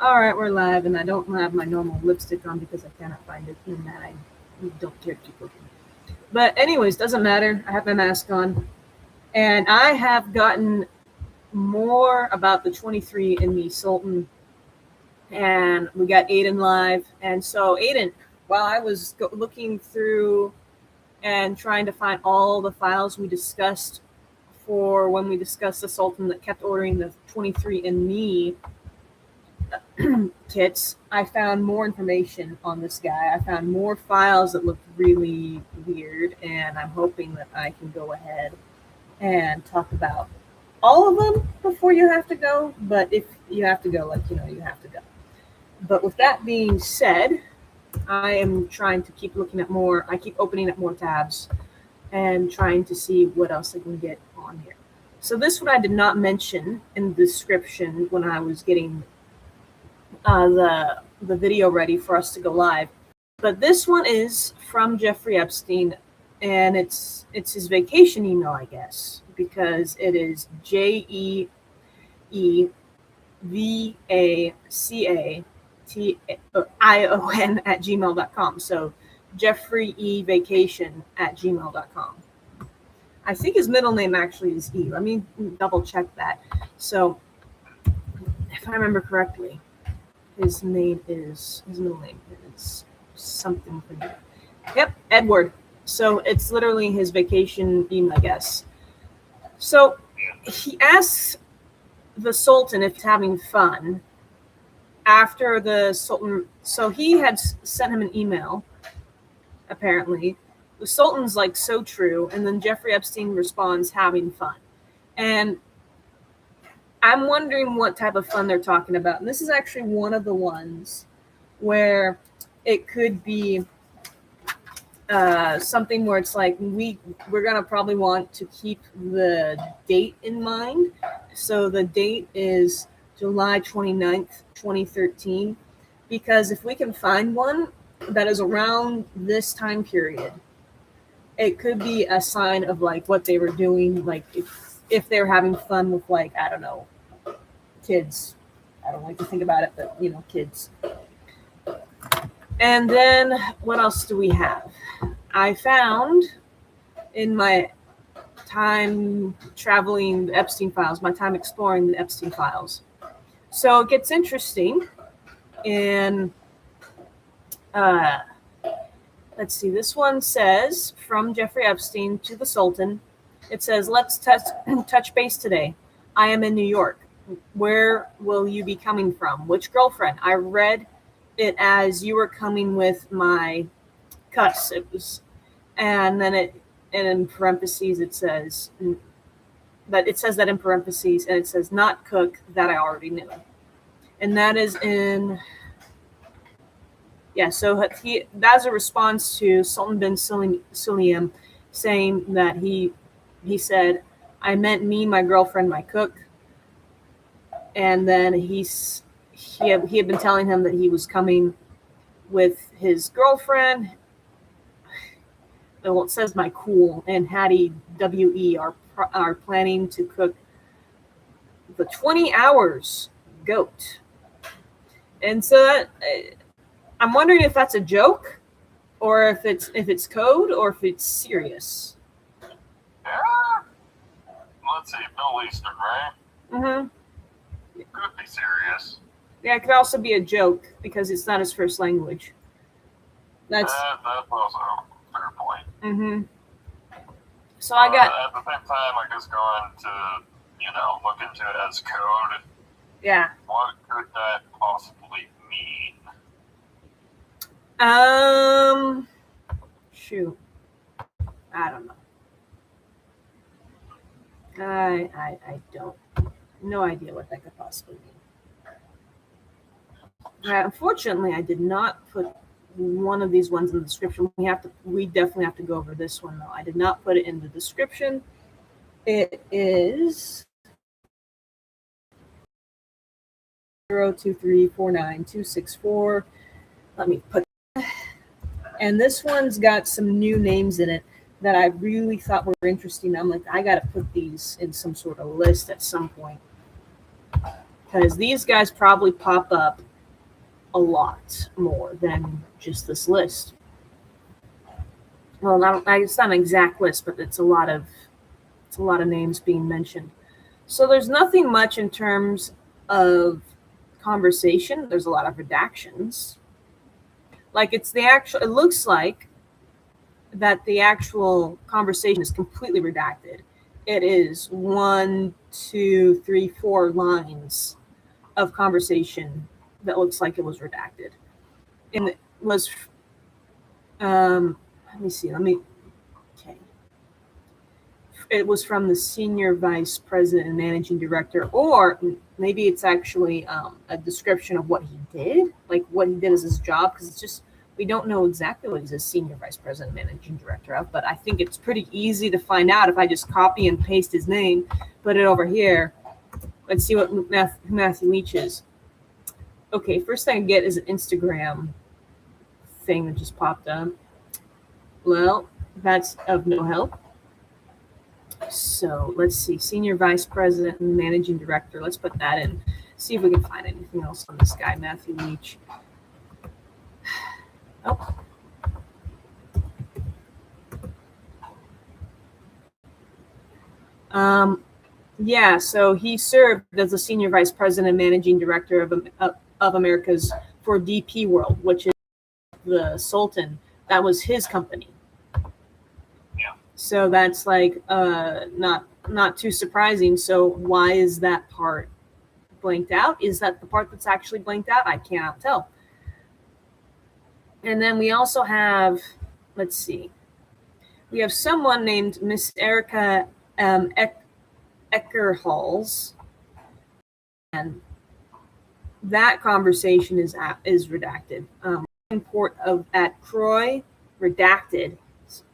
All right, we're live, and I don't have my normal lipstick on because I cannot find it, and I don't care to keep looking. But anyways, doesn't matter. I have my mask on, and I have gotten more about the 23&Me Sultan, and we got Aiden live. And so, Aiden, while I was looking through and trying to find all the files we discussed for when we discussed the Sultan that kept ordering the 23&Me kits, I found more information on this guy. I found more files that looked really weird, and I'm hoping that I can go ahead and talk about all of them before you have to go. But if you have to go, you have to go. But with that being said, I am trying to keep looking at more. I keep opening up more tabs and trying to see what else I can get on here. So this one I did not mention in the description when I was getting the video ready for us to go live. But this one is from Jeffrey Epstein, and it's his vacation email, I guess, because it is JEEVACATION@gmail.com. So JeffreyEVacation@gmail.com. I think his middle name actually is E. Let me double check that. So if I remember correctly, his middle name is something for me. Yep, Edward. So it's literally his vacation email, I guess. So he asks the Sultan if he's having fun after the Sultan. So he had sent him an email, apparently. The Sultan's like, so true. And then Jeffrey Epstein responds, having fun. And I'm wondering what type of fun they're talking about. And this is actually one of the ones where it could be something where it's like we're going to probably want to keep the date in mind. So the date is July 29th, 2013. Because if we can find one that is around this time period, it could be a sign of like what they were doing, like if they're having fun with, like, I don't know, kids. I don't like to think about it, but kids. And then what else do we have? I found in my time traveling the Epstein files, my time exploring the Epstein files. So it gets interesting. And let's see, this one says, from Jeffrey Epstein to the Sultan, it says, let's touch base today. I am in New York. Where will you be coming from? Which girlfriend? I read it as you were coming with my cuss. It was, and then and in parentheses it says, but it says that in parentheses, and it says not cook, that I already knew. And that is in, yeah, so that's a response to Sultan bin Sulayem saying that he said, I meant me, my girlfriend, my cook. And then he had been telling him that he was coming with his girlfriend. Well, it says my cool, and Hattie W.E. are planning to cook the 20 hours goat. And so that, I'm wondering if that's a joke, or if it's code, or if it's serious. Yeah. Let's see, Middle Eastern, right? Mm-hmm. It could be serious. Yeah, it could also be a joke because it's not his first language. That's also a fair point. Mm-hmm. So I got at the same time, I guess going to look into it as code. Yeah. What could that possibly mean? Shoot. I don't know. I don't. No idea what that could possibly mean. Unfortunately, I did not put one of these ones in the description. We definitely have to go over this one, though. I did not put it in the description. It is 023492264. Let me put. And this one's got some new names in it that I really thought were interesting. I'm like, I got to put these in some sort of list at some point, because these guys probably pop up a lot more than just this list. Well, it's not an exact list, but it's a lot of names being mentioned. So there's nothing much in terms of conversation. There's a lot of redactions. Like it looks like that the actual conversation is completely redacted. It is 1, 2, 3, 4 lines of conversation that looks like it was redacted. And it was, let me see, okay. It was from the senior vice president and managing director, or maybe it's actually a description of what he did, like what he did as his job, because it's just, we don't know exactly what he's a senior vice president and managing director of, but I think it's pretty easy to find out if I just copy and paste his name, put it over here. Let's see what Matthew Leach is. Okay, first thing I get is an Instagram thing that just popped up. Well, that's of no help. So let's see, senior vice president and managing director. Let's put that in. See if we can find anything else on this guy, Matthew Leach. Oh. Yeah, so he served as the senior vice president and managing director of Americas for DP World, which is the Sultan. That was his company. Yeah. So that's like not too surprising. So why is that part blanked out? Is that the part that's actually blanked out? I cannot tell. And then we also have, let's see, we have someone named Miss Erica Eckerhals, and that conversation is redacted. Import of at Croy, redacted,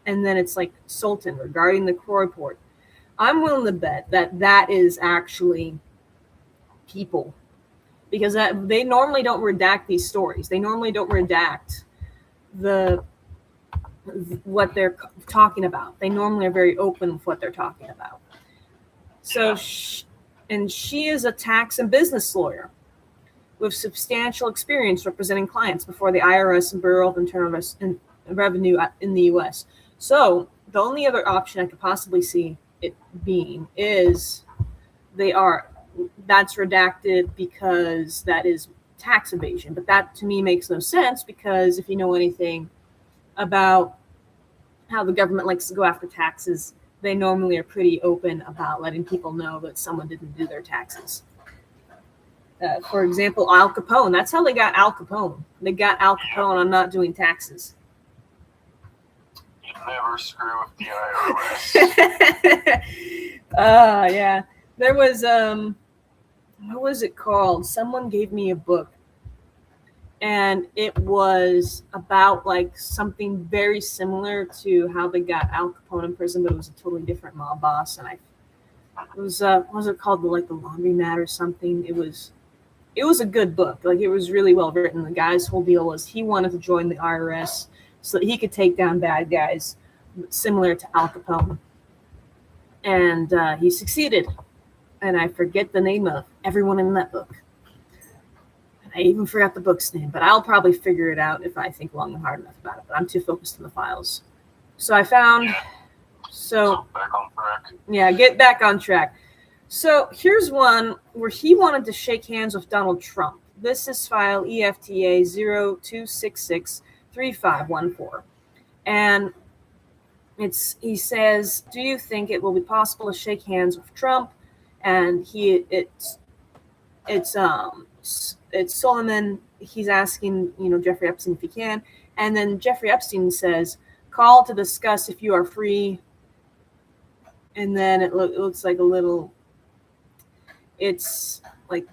and then it's like Sultan regarding the Croy port. I'm willing to bet that is actually people, because they normally don't redact these stories. They normally don't redact what they're talking about. They normally are very open with what they're talking about. So, she is a tax and business lawyer with substantial experience representing clients before the IRS and Bureau of Internal Revenue in the U.S. So the only other option I could possibly see it being is that's redacted because that is tax evasion. But that to me makes no sense, because if you know anything about how the government likes to go after taxes, they normally are pretty open about letting people know that someone didn't do their taxes. For example, Al Capone. That's how they got Al Capone. They got Al Capone on not doing taxes. You never screw with the IRS. Yeah. There was, what was it called? Someone gave me a book, and it was about like something very similar to how they got Al Capone in prison, but it was a totally different mob boss. And it was, what was it called? The Laundromat or something. It was a good book. Like, it was really well written. The guy's whole deal was he wanted to join the IRS so that he could take down bad guys similar to Al Capone. And he succeeded. And I forget the name of everyone in that book. And I even forgot the book's name, but I'll probably figure it out if I think long and hard enough about it. But I'm too focused on the files. So I found... So back on track. Yeah, get back on track. So here's one where he wanted to shake hands with Donald Trump. This is file EFTA 02663514. And he says, do you think it will be possible to shake hands with Trump? And it's Solomon. He's asking, Jeffrey Epstein if he can. And then Jeffrey Epstein says, call to discuss if you are free. And then it looks like a little... It's like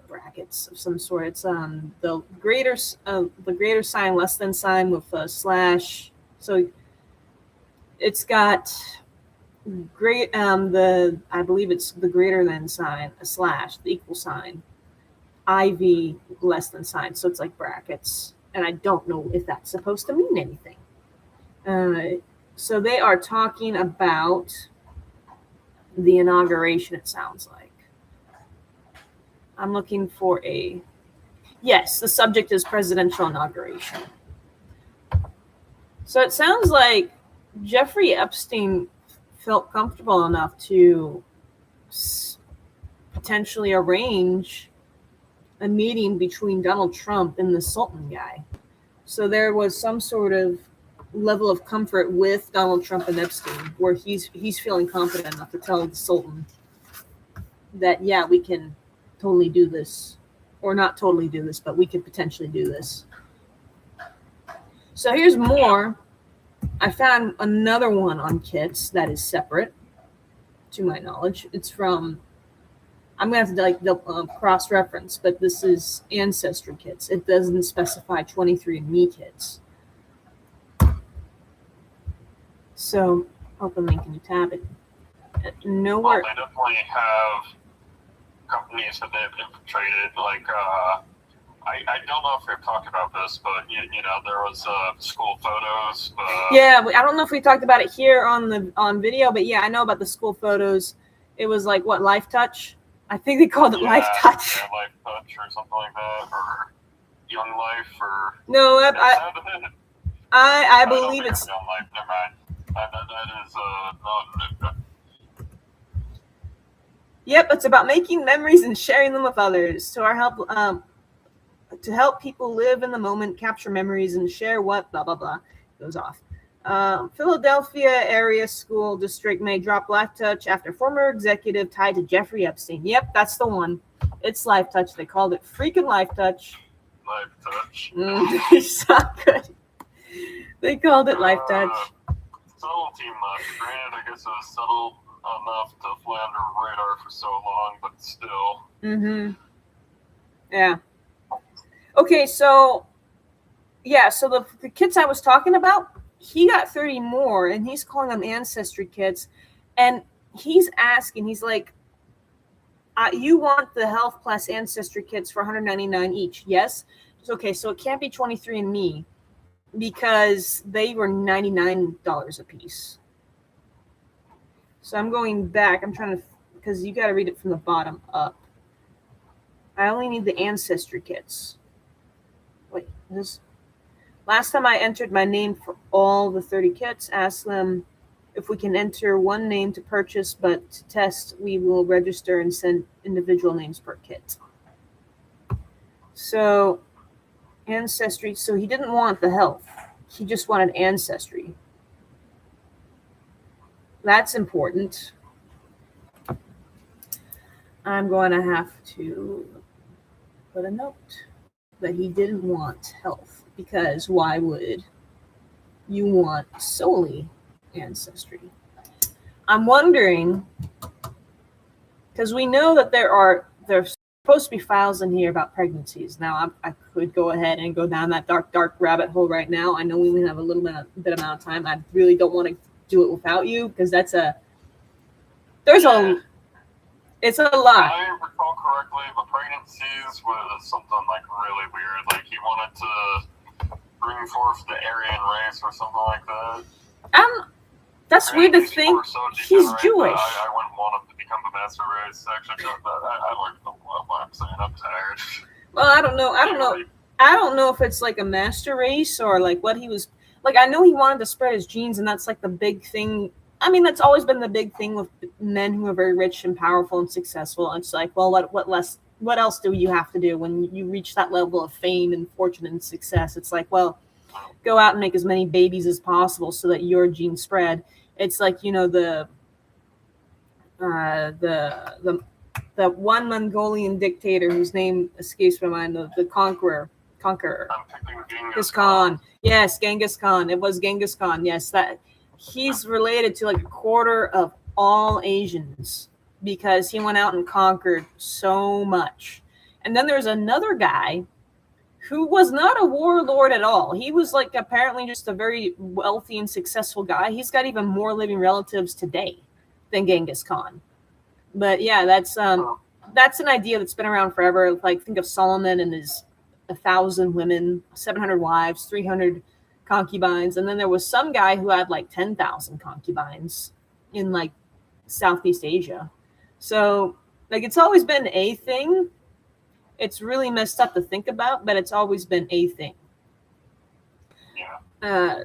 brackets of some sort. It's the greater sign, less than sign with a slash. So it's got great I believe it's the greater than sign, a slash, the equal sign, IV, less than sign. So it's like brackets, and I don't know if that's supposed to mean anything. So they are talking about the inauguration, it sounds like. I'm looking for Yes, the subject is presidential inauguration. So it sounds like Jeffrey Epstein felt comfortable enough to potentially arrange a meeting between Donald Trump and the Sultan guy. So there was some sort of level of comfort with Donald Trump and Epstein where he's feeling confident enough to tell the Sultan that, yeah, we can totally do this. Or not totally do this, but we could potentially do this. So here's more. I found another one on kits that is separate, to my knowledge. It's from, I'm going to have to cross-reference, but this is Ancestry kits. It doesn't specify 23&Me kits. So, open link and you tab it. Nowhere. Well, they definitely have companies that they've infiltrated, like, I don't know if we've talked about this, but, you know, there was school photos. Yeah, I don't know if we talked about it here on video, but yeah, I know about the school photos. It was like, what, Life Touch? I think they called it Life Touch. Yeah, Life Touch or something like that, or Young Life, or... No, I believe it's... Young Life, never mind. That is, not... Yep, it's about making memories and sharing them with others. To help people live in the moment, capture memories, and share what blah blah blah. Goes off. Philadelphia area school district may drop Life Touch after former executive tied to Jeffrey Epstein. Yep, that's the one. It's Life Touch. They called it freaking Life Touch. Life Touch. It's not good. They called it Life Touch. Subtlety much. Granted, I guess it was subtle enough to fly under radar for so long, but still. Mm-hmm. Yeah. Okay, so the kits I was talking about, he got 30 more, and he's calling them Ancestry kits, and he's asking, he's like, you want the Health Plus Ancestry kits for $199 each? Yes. Okay, so it can't be 23&Me because they were $99 a piece. So I'm going back. I'm trying to, because you got to read it from the bottom up. I only need the Ancestry kits. Wait, this. Last time I entered my name for all the 30 kits, asked them if we can enter one name to purchase, but to test, we will register and send individual names per kit. So, Ancestry. So he didn't want the health. He just wanted Ancestry. That's important. I'm going to have to put a note that he didn't want health, because why would you want solely Ancestry? I'm wondering, because we know that there's supposed to be files in here about pregnancies. Now, I could go ahead and go down that dark rabbit hole right now. I know we only have a little bit amount of time. I really don't want to do it without you, because it's a lot. If I recall correctly, the pregnancies was something like really weird. Like he wanted to bring forth the Aryan race or something like that. That's weird to think. So he's Jewish. I wouldn't want him to become the master race. Actually, I learned what I'm saying. I'm tired. Well, I don't know. I don't know if it's like a master race or like what he was like. I know he wanted to spread his genes, and that's like the big thing. I mean, that's always been the big thing with men who are very rich and powerful and successful. It's like, well, what else do you have to do when you reach that level of fame and fortune and success? It's like, well, go out and make as many babies as possible so that your genes spread. It's like, you know, the one Mongolian dictator whose name escapes my mind, the conqueror. I'm picking Genghis Khan. Yes, Genghis Khan. It was Genghis Khan. Yes, that he's related to like a quarter of all Asians because he went out and conquered so much. And then there's another guy who was not a warlord at all. He was like apparently just a very wealthy and successful guy. He's got even more living relatives today than Genghis Khan. But yeah, that's an idea that's been around forever. Like think of Solomon and his 1,000 women, 700 wives, 300 concubines, and then there was some guy who had like 10,000 concubines in like Southeast Asia. So like it's always been a thing. it's really messed up to think about, but it's always been a thing. Yeah.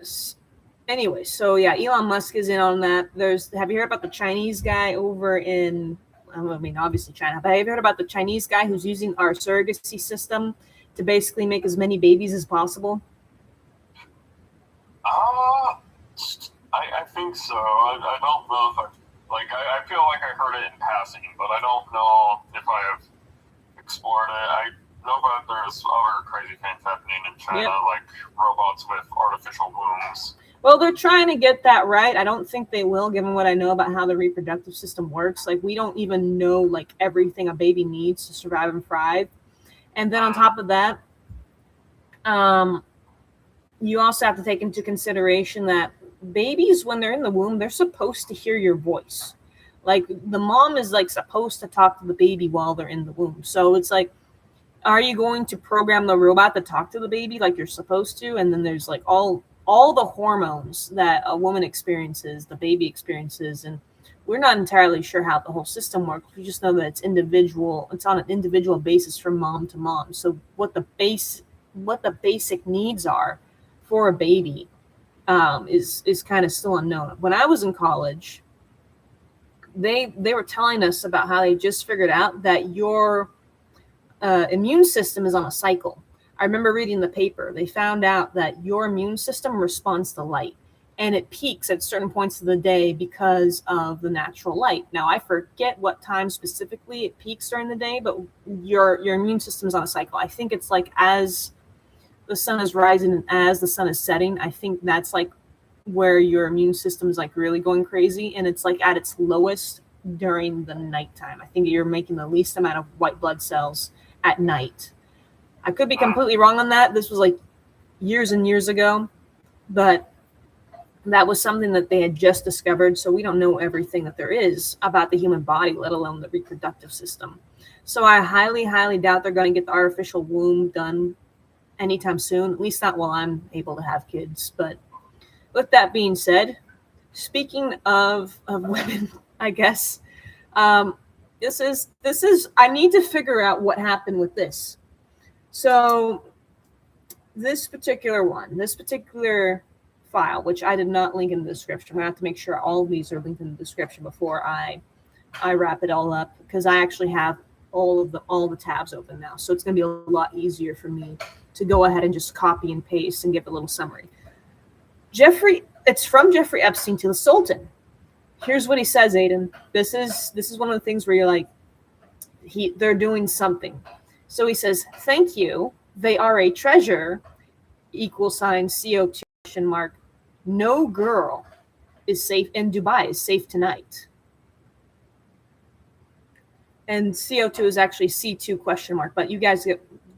Anyway, so yeah, Elon Musk is in on that. Have you heard about the Chinese guy over in, I mean, obviously China, but have you heard about the Chinese guy who's using our surrogacy system to basically make as many babies as possible? I think so. I don't know if I feel like I heard it in passing, but I don't know if I have explored it. I know that there's other crazy things happening in China, like robots with artificial wombs. Well, they're trying to get that right. I don't think they will, given what I know about how the reproductive system works. Like, we don't even know, like, everything a baby needs to survive and thrive. And then on top of that, you also have to take into consideration that babies, when they're in the womb, they're supposed to hear your voice. Like, the mom is, like, supposed to talk to the baby while they're in the womb. So it's like, are you going to program the robot to talk to the baby like you're supposed to? And then there's, like, all the hormones that a woman experiences, the baby experiences, and we're not entirely sure how the whole system works. We just know that it's individual. It's on an individual basis from mom to mom. So what the basic needs are for a baby is kind of still unknown. When I was in college, they were telling us about how they just figured out that your immune system is on a cycle. I remember reading the paper. They found out that your immune system responds to light, and it peaks at certain points of the day because of the natural light. Now, I forget what time specifically it peaks during the day, but your immune system is on a cycle. I think it's like as the sun is rising and as the sun is setting, I think that's like where your immune system is like really going crazy, and it's like at its lowest during the nighttime. I think you're making the least amount of white blood cells at night. I could be completely wrong on that. This was like years and years ago, but that was something that they had just discovered. So we don't know everything that there is about the human body, let alone the reproductive system. So I highly, highly doubt they're going to get the artificial womb done anytime soon, at least not while I'm able to have kids. But with that being said, speaking of women, I guess, this is, I need to figure out what happened with this. So this particular file, which I did not link in the description, I'm gonna have to make sure all of these are linked in the description before I wrap it all up, because I actually have all the tabs open now. So it's gonna be a lot easier for me to go ahead and just copy and paste and give a little summary. It's from Jeffrey Epstein to the Sultan. Here's what he says, Aiden. This is one of the things where you're like, they're doing something. So he says, "Thank you. They are a treasure. $CO2 ? No girl is safe in Dubai is safe tonight." And CO2 is actually C2 ? But you guys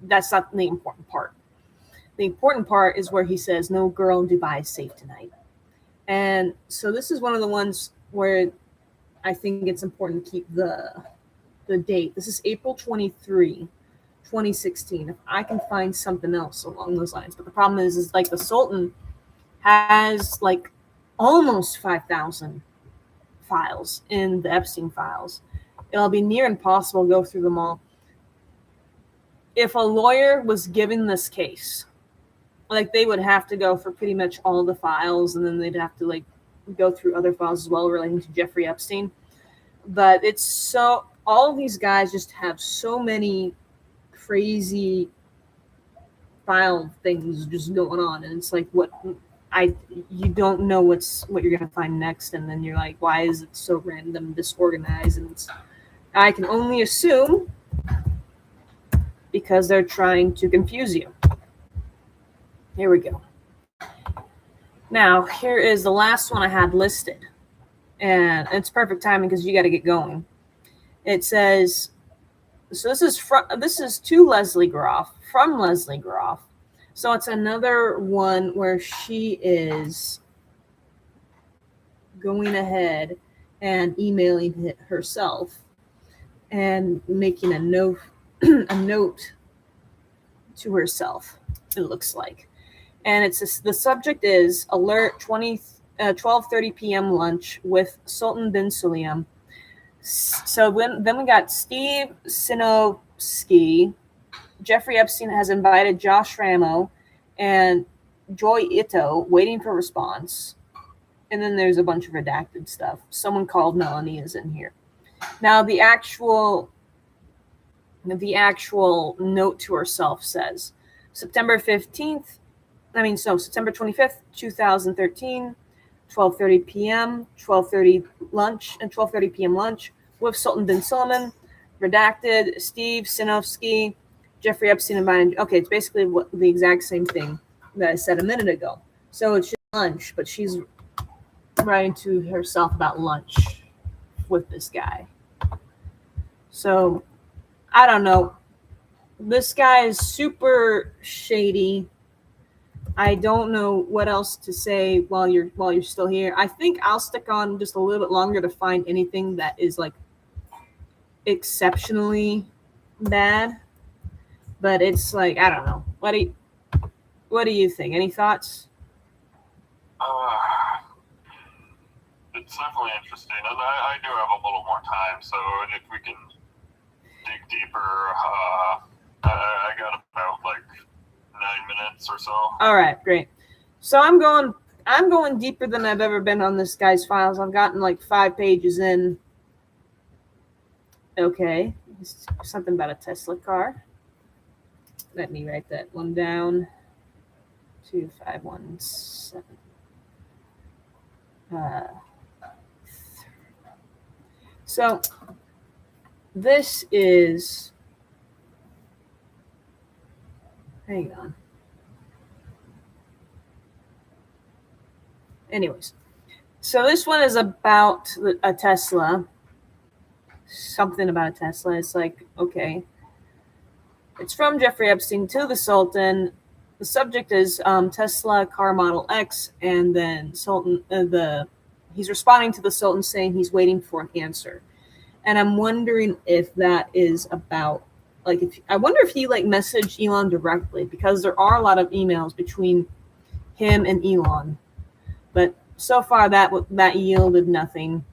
that's not the important part. The important part is where he says, "No girl in Dubai is safe tonight." And so this is one of the ones where I think it's important to keep the date. This is April 23, 2016. If I can find something else along those lines. But the problem is like the Sultan has like almost 5,000 files in the Epstein files. It'll be near impossible to go through them all. If a lawyer was given this case, like they would have to go for pretty much all the files, and then they'd have to like go through other files as well relating to Jeffrey Epstein. But it's so, all of these guys just have so many crazy file things just going on, and it's like you don't know what you're gonna find next, and then you're like, why is it so random, disorganized? And I can only assume because they're trying to confuse you. Here we go. Now, here is the last one I had listed. And it's perfect timing because you got to get going. It says, so this is to Leslie Groff, from Leslie Groff. So it's another one where she is going ahead and emailing it herself and making a note to herself, it looks like. And the subject is alert 12:30 p.m. lunch with Sultan bin Sulayem. So then we got Steve Sinowski, Jeffrey Epstein has invited Josh Ramo and Joy Ito, waiting for response. And then there's a bunch of redacted stuff. Someone called Melanie is in here. Now the actual note to herself says September 25th, 2013, 12:30 p.m., 12:30 lunch, and 12:30 p.m. lunch with Sultan bin Suleiman, redacted, Steve Sinofsky, Jeffrey Epstein invited. Okay, it's basically the exact same thing that I said a minute ago. So it's just lunch, but she's writing to herself about lunch with this guy. So I don't know. This guy is super shady. I don't know what else to say while you're still here. I think I'll stick on just a little bit longer to find anything that is like exceptionally bad. But it's like, I don't know. What do you think? Any thoughts? It's definitely interesting, and I do have a little more time, so if we can dig deeper, I got about like 9 minutes or so. All right, great. So I'm going deeper than I've ever been on this guy's files. I've gotten like 5 pages in. Okay, something about a Tesla car. Let me write that one down. 2517. So this is, hang on. Anyways, so this one is about a Tesla. Something about a Tesla. It's like, okay. It's from Jeffrey Epstein to the Sultan. The subject is Tesla car Model X, and then Sultan he's responding to the Sultan saying he's waiting for an answer. And I'm wondering if that is about, like, I wonder if he like messaged Elon directly, because there are a lot of emails between him and Elon, but so far that yielded nothing,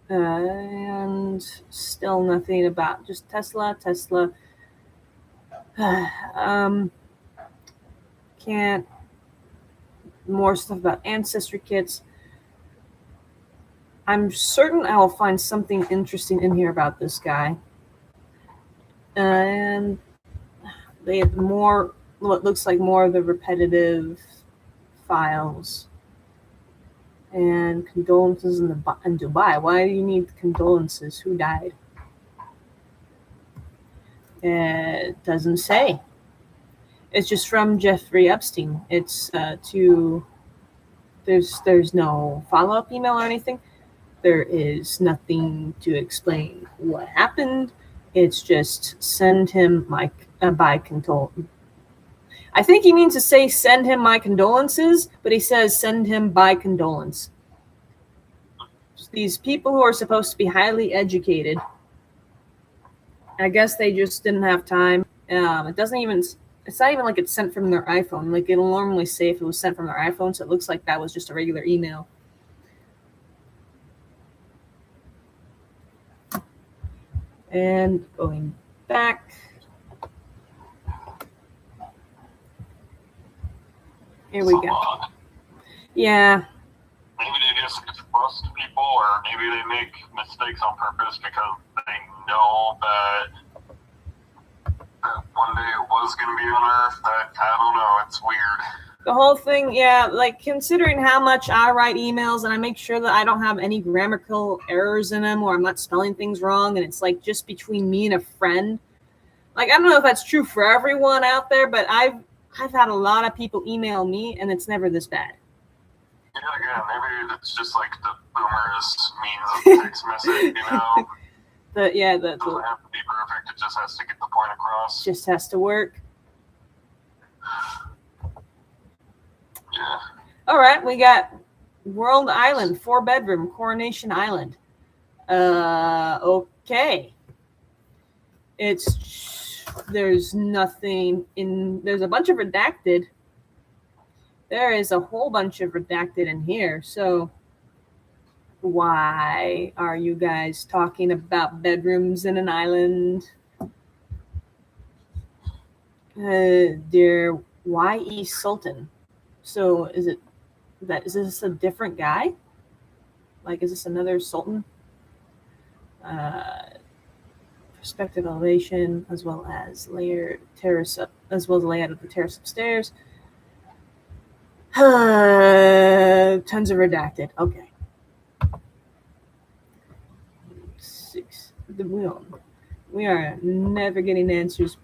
and still nothing about just Tesla. Can't more stuff about ancestry kits. I'm certain I will find something interesting in here about this guy. And they have more, what looks like more of the repetitive files. And condolences in Dubai. Why do you need condolences? Who died? It doesn't say. It's just from Jeffrey Epstein. It's there's no follow-up email or anything. There is nothing to explain what happened. It's just send him my condolence. I think he means to say send him my condolences, but he says send him by condolence. These people who are supposed to be highly educated, I guess they just didn't have time. It's not even like it's sent from their iPhone. Like it'll normally say if it was sent from their iPhone, so it looks like that was just a regular email. And going back. Here we go. Yeah. Maybe they just trust people, or maybe they make mistakes on purpose because they know that one day it was going to be on Earth. I don't know. It's weird. The whole thing, yeah, like considering how much I write emails and I make sure that I don't have any grammatical errors in them or I'm not spelling things wrong, and it's like just between me and a friend. Like, I don't know if that's true for everyone out there, but I've had a lot of people email me and it's never this bad. Yeah, again, maybe it's just like the boomer's means of text message, you know? It doesn't have to be perfect, it just has to get the point across. Just has to work. Yeah. All right, we got World Island, 4-bedroom, Coronation Island. Okay. There's nothing in, there's a bunch of redacted. There is a whole bunch of redacted in here. So why are you guys talking about bedrooms in an island? Dear Y.E. Sultan. So is this a different guy? Like, is this another Sultan? Perspective elevation, as well as layered terrace up, as well as layout of the terrace upstairs. Tons of redacted. Okay. 6. We are never getting answers.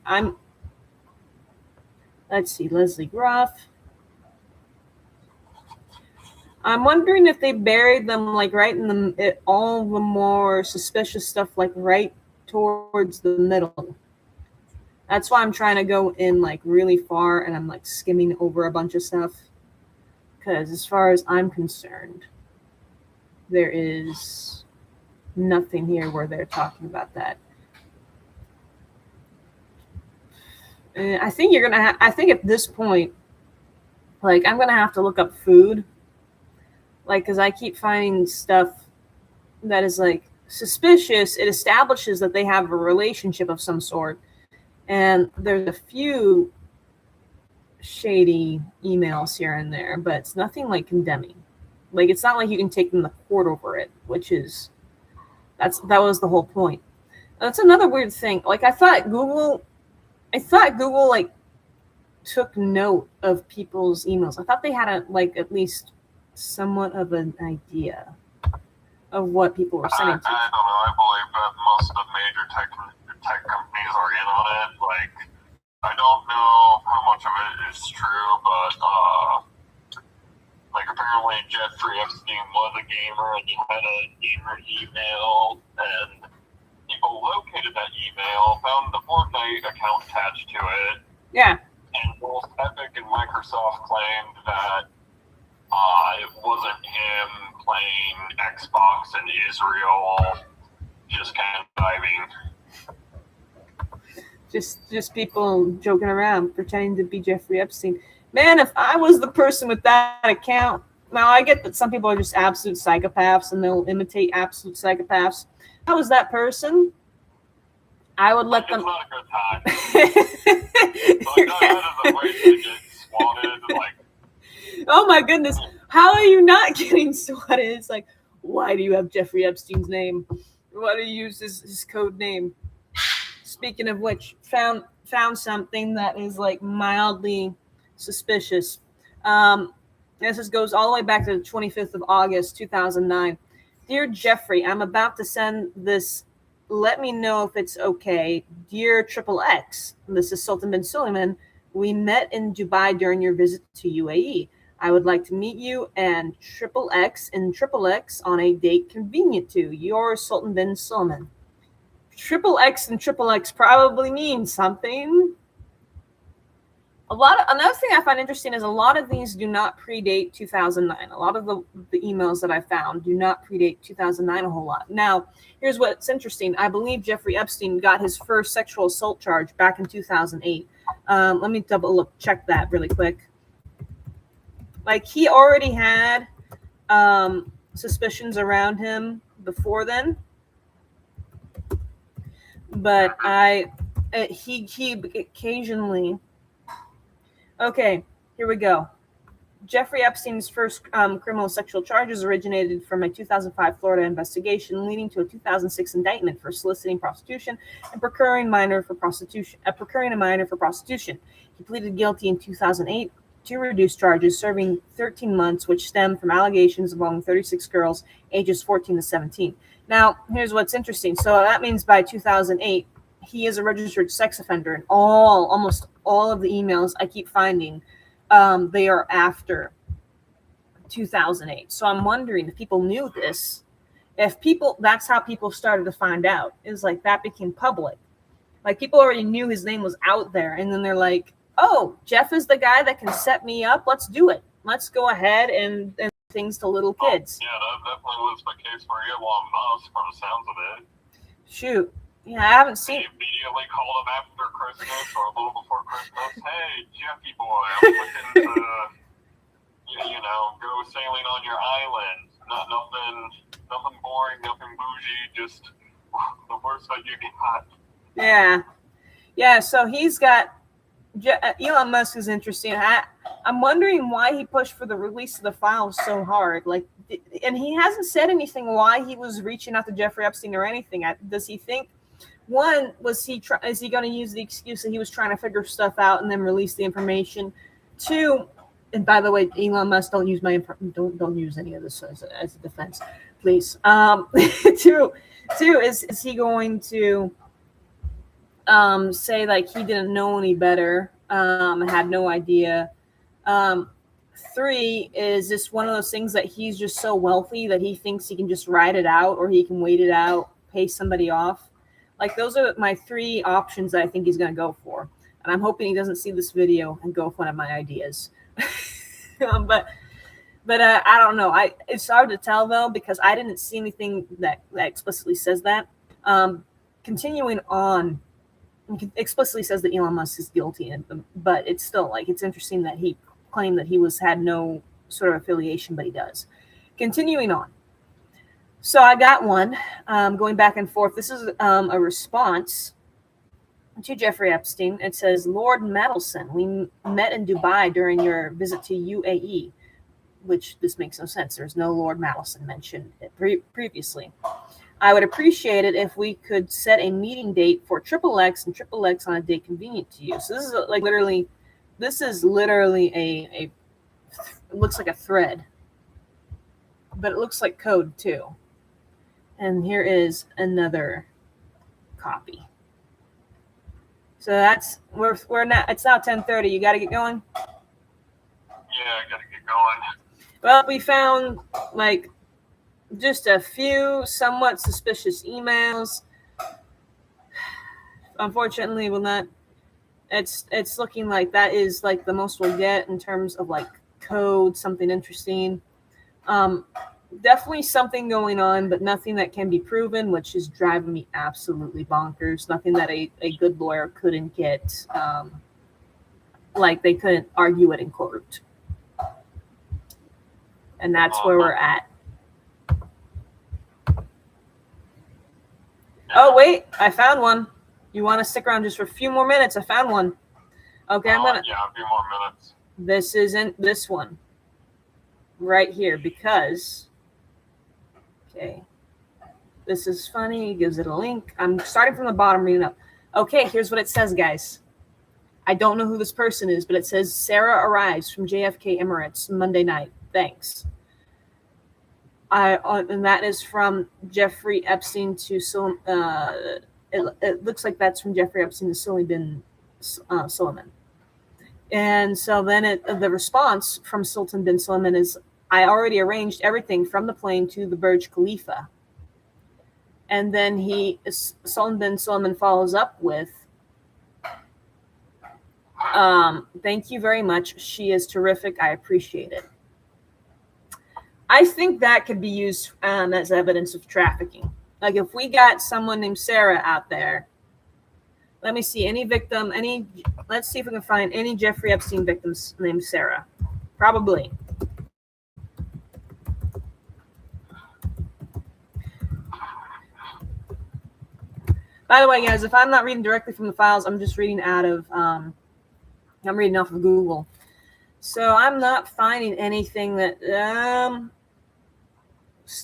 Let's see, Leslie Groff. I'm wondering if they buried them like right in all the more suspicious stuff, like right towards the middle. That's why I'm trying to go in like really far, and I'm like skimming over a bunch of stuff. Because as far as I'm concerned, there is nothing here where they're talking about that. And I think you're gonna. I think at this point, like I'm gonna have to look up food, like because I keep finding stuff that is like suspicious. It establishes that they have a relationship of some sort, and there's a few shady emails here and there, but it's nothing like condemning. Like it's not like you can take them to court over it, which is that was the whole point. That's another weird thing. Like I thought Google like took note of people's emails. I thought they had at least somewhat of an idea of what people were sending to. I don't know. I believe that most of the major tech companies are in on it. Like, I don't know how much of it is true, but like apparently Jeffrey Epstein was a gamer, and he had a gamer email, and people located that email, found the Fortnite account attached to it. Yeah. And both Epic and Microsoft claimed that it wasn't him playing Xbox in Israel, just kind of diving. Just people joking around, pretending to be Jeffrey Epstein. Man, if I was the person with that account, now I get that some people are just absolute psychopaths and they'll imitate absolute psychopaths. If I was that person, I would let them. It's not a good time. Like, that is a way to get swatted. Like, oh my goodness, how are you not getting swatted? It's like, why do you have Jeffrey Epstein's name? Why do you use his code name? Speaking of which, found something that is like mildly suspicious. This goes all the way back to the 25th of August, 2009. Dear Jeffrey, I'm about to send this. Let me know if it's okay. Dear XXX, this is Sultan bin Suleiman. We met in Dubai during your visit to UAE. I would like to meet you and XXX on a date convenient to your Sultan bin Suleiman. XXX and XXX probably mean something. Another thing I find interesting is a lot of these do not predate 2009. A lot of the emails that I found do not predate 2009 a whole lot. Now, here's what's interesting. I believe Jeffrey Epstein got his first sexual assault charge back in 2008. Let me check that really quick. Like he already had suspicions around him before then, but he occasionally. Okay, here we go. Jeffrey Epstein's first criminal sexual charges originated from a 2005 Florida investigation, leading to a 2006 indictment for soliciting prostitution and procuring a minor for prostitution. He pleaded guilty in 2008 to reduced charges, serving 13 months, which stem from allegations among 36 girls ages 14 to 17. Now, here's what's interesting. So that means by 2008, he is a registered sex offender, and almost all of the emails I keep finding, they are after 2008. So I'm wondering if people knew this, that's how people started to find out. It was like that became public. Like people already knew his name was out there, and then they're like, oh, Jeff is the guy that can set me up. Let's do it. Let's go ahead and things to little kids. Yeah, that definitely was the case for Elon Musk from the sounds of it. Shoot. Yeah, I haven't seen. He immediately called him after Christmas or a little before Christmas. Hey, Jeffy boy, I'm looking to, go sailing on your island. Nothing boring, nothing bougie, just the worst that you got. Yeah. So he's got Elon Musk is interesting. I'm wondering why he pushed for the release of the files so hard. Like, and he hasn't said anything why he was reaching out to Jeffrey Epstein or anything. Does he think? One, is he going to use the excuse that he was trying to figure stuff out and then release the information? Two, and by the way, Elon Musk, don't use don't use any of this as a defense, please. Two is he going to say like he didn't know any better, had no idea? Three, is this one of those things that he's just so wealthy that he thinks he can just ride it out, or he can wait it out, pay somebody off? Like, those are my three options that I think he's going to go for. And I'm hoping he doesn't see this video and go for one of my ideas. But I don't know. It's hard to tell, though, because I didn't see anything that explicitly says that. Continuing on, it explicitly says that Elon Musk is guilty, but it's still, like, it's interesting that he claimed that he had no sort of affiliation, but he does. Continuing on. So I got one going back and forth. This is a response to Jeffrey Epstein. It says, Lord Matelson, we met in Dubai during your visit to UAE, which this makes no sense. There's no Lord Matelson mentioned previously. I would appreciate it if we could set a meeting date for XXX and XXX on a date convenient to you. So this is literally a it looks like a thread, but it looks like code too. And here is another copy. So that's we're now. It's now 10:30. You got to get going. Yeah, I gotta get going. Well, we found like just a few somewhat suspicious emails. Unfortunately, will not. It's looking like that is like the most we'll get in terms of like code, something interesting. Definitely something going on, but nothing that can be proven, which is driving me absolutely bonkers. Nothing that a good lawyer couldn't get, like they couldn't argue it in court. And that's where we're at. Oh, wait, I found one. You want to stick around just for a few more minutes? I found one. Okay, I'm going to. Yeah, a few more minutes. This isn't this one right here because. Okay, this is funny. It gives it a link. I'm starting from the bottom, reading up. Okay, here's what it says, guys. I don't know who this person is, but it says Sarah arrives from JFK Emirates Monday night. Thanks. And that is from Jeffrey Epstein to it looks like that's from Jeffrey Epstein to Sully bin Suleiman. And so then the response from Sultan bin Suleiman is, I already arranged everything from the plane to the Burj Khalifa. And then Sultan bin Suleiman follows up with, thank you very much. She is terrific. I appreciate it. I think that could be used as evidence of trafficking. Like if we got someone named Sarah out there, let me see, any victim, let's see if we can find any Jeffrey Epstein victims named Sarah. Probably. By the way, guys, if I'm not reading directly from the files, I'm just reading out of, I'm reading off of Google. So I'm not finding anything that,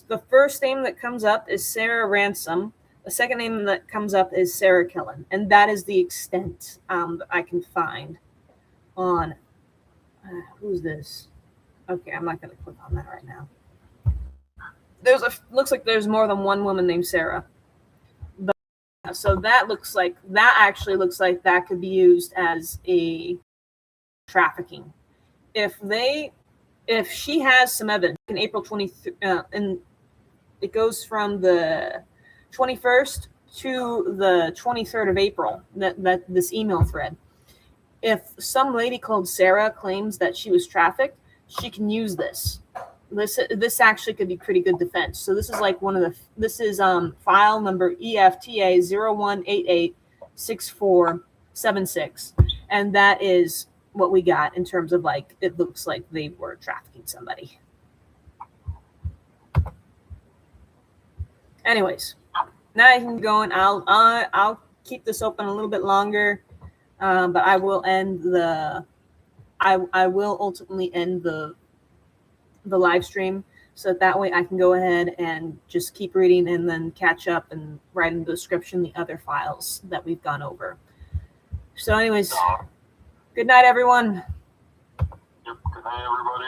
the first name that comes up is Sarah Ransom. The second name that comes up is Sarah Killen. And that is the extent that I can find on, who's this? Okay, I'm not going to click on that right now. Looks like there's more than one woman named Sarah. But, so that actually looks like that could be used as a trafficking. If she has some evidence in April 23rd, and it goes from the 21st to the 23rd of April, that this email thread. If some lady called Sarah claims that she was trafficked, she can use this. This actually could be pretty good defense. So this is like this is file number EFTA 01886476, and that is what we got in terms of like it looks like they were trafficking somebody. Anyways, now I can go and I'll keep this open a little bit longer. But I will end the. I will ultimately end the live stream, so that way I can go ahead and just keep reading and then catch up and write in the description the other files that we've gone over. So anyways, good night, everyone. Yep, good night, everybody.